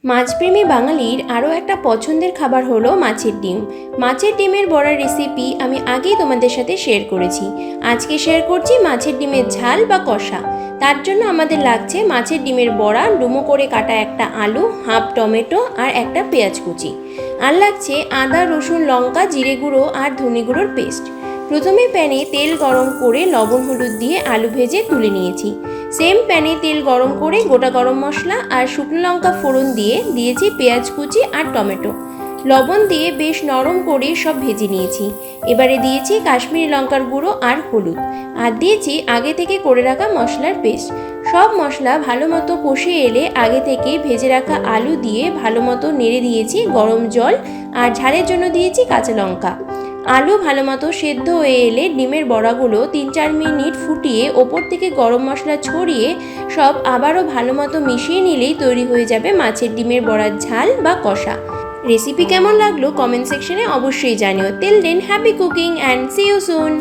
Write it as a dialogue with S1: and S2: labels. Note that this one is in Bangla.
S1: মাছপ্রেমী বাঙালির আরও একটা পছন্দের খাবার হলো মাছের ডিম। মাছের ডিমের বড়ার রেসিপি আমি আগেই তোমাদের সাথে শেয়ার করেছি। আজকে শেয়ার করছি মাছের ডিমের ঝাল বা কষা। তার জন্য আমাদের লাগছে মাছের ডিমের বড়া, ডুমো করে কাটা একটা আলু, হাফ টমেটো আর একটা পেঁয়াজ কুচি। আর লাগছে আদা, রসুন, লঙ্কা, জিরে গুঁড়ো আর ধনে গুঁড়োর পেস্ট। প্রথমে প্যানে তেল গরম করে লবণ হলুদ দিয়ে আলু ভেজে তুলে নিয়েছি। সেম প্যানে তেল গরম করে গোটা গরম মশলা আর শুকনো লঙ্কা ফোড়ন দিয়ে দিয়েছি পেঁয়াজ কুচি আর টমেটো। লবণ দিয়ে বেশ নরম করে সব ভেজে নিয়েছি। এবারে দিয়েছি কাশ্মীরি লঙ্কার গুঁড়ো আর হলুদ, আর দিয়েছি আগে থেকে করে রাখা মশলার পেস্ট। সব মশলা ভালো মতো কষে এলে আগে থেকে ভেজে রাখা আলু দিয়ে ভালো মতো নেড়ে দিয়েছি গরম জল, আর ঝালের জন্য দিয়েছি কাঁচা লঙ্কা। আলু ভালো মতো সেদ্ধ হয়ে এলে ডিমের বড়াগুলো 3-4 মিনিট ফুটিয়ে ওপর থেকে গরম মশলা ছড়িয়ে সব আবারও ভালো মতো মিশিয়ে নিলেই তৈরি হয়ে যাবে মাছের ডিমের বড়ার ঝাল বা কষা। রেসিপি কেমন লাগলো কমেন্ট সেকশনে অবশ্যই জানিও। Till then happy cooking and see you soon.